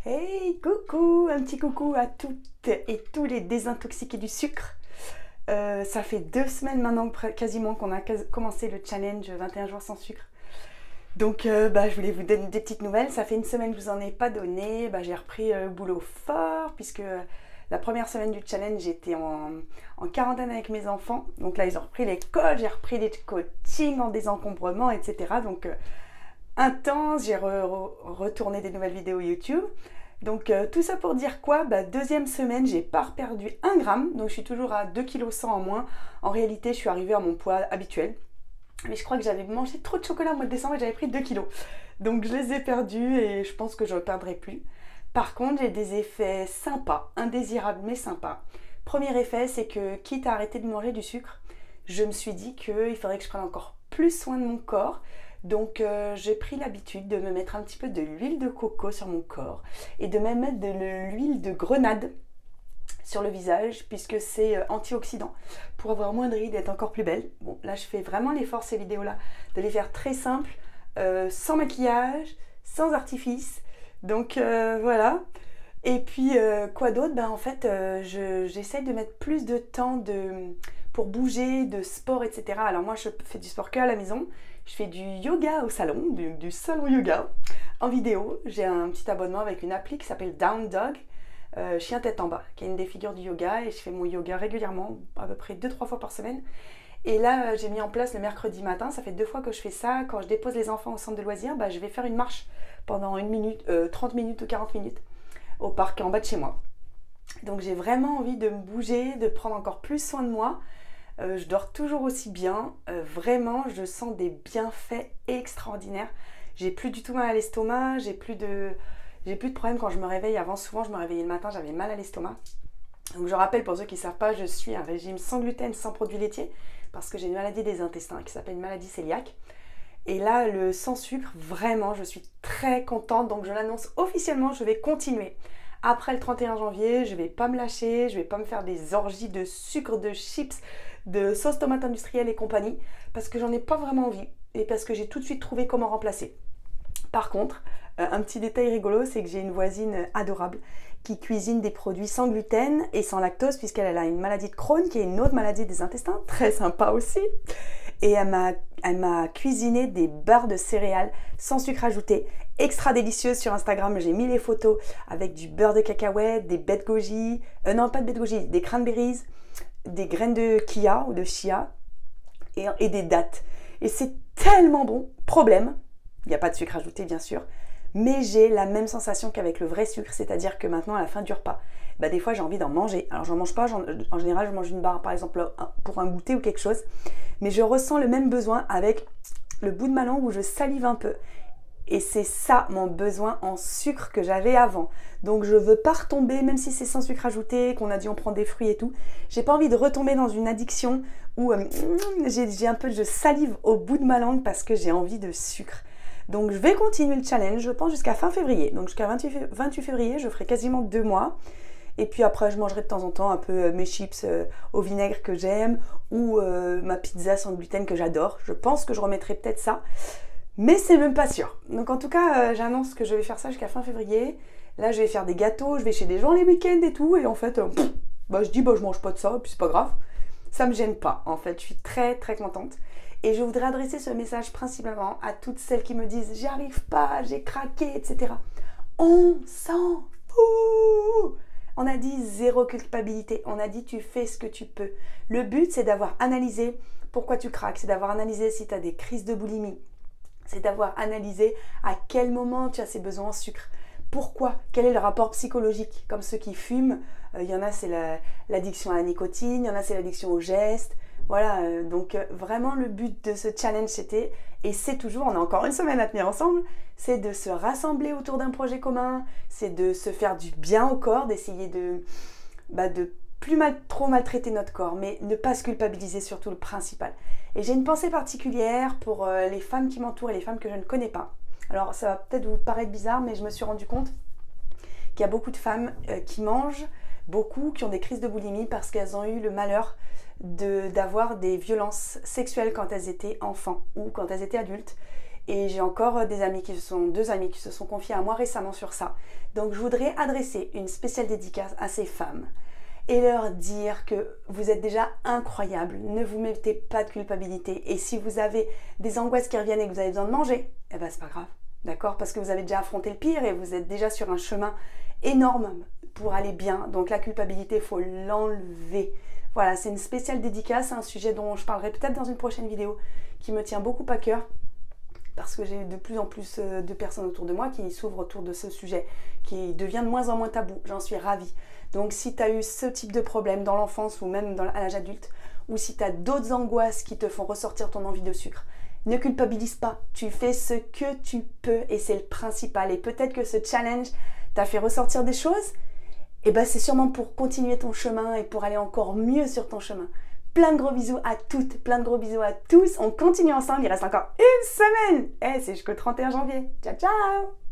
Hey, coucou, un petit coucou à toutes et tous les désintoxiqués du sucre. Ça fait 2 semaines maintenant quasiment qu'on a commencé le challenge 21 jours sans sucre. Donc je voulais vous donner des petites nouvelles. Ça fait une semaine que je vous en ai pas donné. J'ai repris le boulot fort puisque la première semaine du challenge j'étais en quarantaine avec mes enfants. Donc là ils ont repris l'école, j'ai repris les coachings en désencombrement, etc. Donc intense, j'ai retourné des nouvelles vidéos YouTube. Donc tout ça pour dire quoi, deuxième semaine, j'ai pas perdu 1 gramme, donc je suis toujours à 2,1 kg en moins. En réalité, je suis arrivée à mon poids habituel. Mais je crois que j'avais mangé trop de chocolat au mois de décembre et j'avais pris 2 kilos. Donc je les ai perdus et je pense que je ne perdrai plus. Par contre, j'ai des effets sympas, indésirables mais sympas. Premier effet, c'est que quitte à arrêter de manger du sucre, je me suis dit qu'il faudrait que je prenne encore plus soin de mon corps. Donc j'ai pris l'habitude de me mettre un petit peu de l'huile de coco sur mon corps et de même mettre de l'huile de grenade sur le visage puisque c'est antioxydant pour avoir moins de rides et être encore plus belle. Bon, là je fais vraiment l'effort ces vidéos-là de les faire très simples, sans maquillage, sans artifice. Donc voilà. Et puis quoi d'autre? En fait j'essaye de mettre plus de temps pour bouger, de sport, etc. Alors moi je fais du sport que à la maison. Je fais du yoga au salon, du salon yoga en vidéo. J'ai un petit abonnement avec une appli qui s'appelle Down Dog, chien tête en bas, qui est une des figures du yoga. Et je fais mon yoga régulièrement, à peu près 2-3 fois par semaine. Et là, j'ai mis en place le mercredi matin. Ça fait 2 fois que je fais ça. Quand je dépose les enfants au centre de loisirs, je vais faire une marche pendant 30 minutes ou 40 minutes au parc en bas de chez moi. Donc j'ai vraiment envie de me bouger, de prendre encore plus soin de moi. Je dors toujours aussi bien, vraiment je sens des bienfaits extraordinaires. J'ai plus du tout mal à l'estomac, j'ai plus de problème quand je me réveille. Avant souvent je me réveillais le matin, j'avais mal à l'estomac. Donc je rappelle pour ceux qui ne savent pas, je suis un régime sans gluten, sans produits laitiers, parce que j'ai une maladie des intestins qui s'appelle une maladie cœliaque. Et là le sans sucre, vraiment je suis très contente, donc je l'annonce officiellement, je vais continuer. Après le 31 janvier, je ne vais pas me lâcher, je ne vais pas me faire des orgies de sucre, de chips, de sauce tomate industrielle et compagnie, parce que j'en ai pas vraiment envie et parce que j'ai tout de suite trouvé comment remplacer. Par contre, un petit détail rigolo, c'est que j'ai une voisine adorable qui cuisine des produits sans gluten et sans lactose, puisqu'elle a une maladie de Crohn, qui est une autre maladie des intestins, très sympa aussi. Et elle m'a cuisiné des barres de céréales sans sucre ajouté, extra délicieuses. Sur Instagram, j'ai mis les photos avec du beurre de cacahuète, des baies de goji, non pas de baies de goji, des cranberries, des graines de chia ou de chia et des dattes. Et c'est tellement bon. Problème, il n'y a pas de sucre ajouté bien sûr, mais j'ai la même sensation qu'avec le vrai sucre, c'est-à-dire que maintenant à la fin du repas, des fois j'ai envie d'en manger. Alors j'en mange pas, en général je mange une barre par exemple pour un goûter ou quelque chose, mais je ressens le même besoin avec le bout de ma langue où je salive un peu. Et c'est ça mon besoin en sucre que j'avais avant. Donc je veux pas retomber, même si c'est sans sucre ajouté, qu'on a dit on prend des fruits et tout. J'ai pas envie de retomber dans une addiction où j'ai un peu de salive au bout de ma langue parce que j'ai envie de sucre. Donc je vais continuer le challenge, je pense jusqu'à fin février. Donc jusqu'à 28 février, je ferai quasiment 2 mois. Et puis après, je mangerai de temps en temps un peu mes chips au vinaigre que j'aime ou ma pizza sans gluten que j'adore. Je pense que je remettrai peut-être ça. Mais c'est même pas sûr. Donc en tout cas, j'annonce que je vais faire ça jusqu'à fin février. Là, je vais faire des gâteaux, je vais chez des gens les week-ends et tout. Et en fait, je dis, je mange pas de ça, et puis c'est pas grave. Ça me gêne pas, en fait. Je suis très, très contente. Et je voudrais adresser ce message principalement à toutes celles qui me disent, j'y arrive pas, j'ai craqué, etc. On s'en fout! On a dit zéro culpabilité. On a dit, tu fais ce que tu peux. Le but, c'est d'avoir analysé pourquoi tu craques. C'est d'avoir analysé si tu as des crises de boulimie. C'est d'avoir analysé à quel moment tu as ces besoins en sucre. Pourquoi? Quel est le rapport psychologique? Comme ceux qui fument, il y en a c'est l'addiction à la nicotine, il y en a c'est l'addiction au geste. Voilà, donc vraiment le but de ce challenge c'était, et c'est toujours, on a encore une semaine à tenir ensemble, c'est de se rassembler autour d'un projet commun, c'est de se faire du bien au corps, d'essayer de plus trop maltraiter notre corps, mais ne pas se culpabiliser, surtout le principal. Et j'ai une pensée particulière pour les femmes qui m'entourent et les femmes que je ne connais pas. Alors ça va peut-être vous paraître bizarre, mais je me suis rendu compte qu'il y a beaucoup de femmes qui mangent beaucoup, qui ont des crises de boulimie parce qu'elles ont eu le malheur d'avoir des violences sexuelles quand elles étaient enfants ou quand elles étaient adultes. Et j'ai encore deux amis qui se sont confiés à moi récemment sur ça. Donc je voudrais adresser une spéciale dédicace à ces femmes et leur dire que vous êtes déjà incroyables, ne vous mettez pas de culpabilité. Et si vous avez des angoisses qui reviennent et que vous avez besoin de manger, eh ben c'est pas grave, d'accord? Parce que vous avez déjà affronté le pire et vous êtes déjà sur un chemin énorme pour aller bien. Donc la culpabilité, il faut l'enlever. Voilà, c'est une spéciale dédicace, un sujet dont je parlerai peut-être dans une prochaine vidéo qui me tient beaucoup à cœur. Parce que j'ai de plus en plus de personnes autour de moi qui s'ouvrent autour de ce sujet, qui devient de moins en moins tabou. J'en suis ravie. Donc si tu as eu ce type de problème dans l'enfance ou même à l'âge adulte, ou si tu as d'autres angoisses qui te font ressortir ton envie de sucre, ne culpabilise pas. Tu fais ce que tu peux et c'est le principal. Et peut-être que ce challenge t'a fait ressortir des choses, et ben c'est sûrement pour continuer ton chemin et pour aller encore mieux sur ton chemin. Plein de gros bisous à toutes, plein de gros bisous à tous. On continue ensemble, il reste encore une semaine. C'est jusqu'au 31 janvier. Ciao, ciao!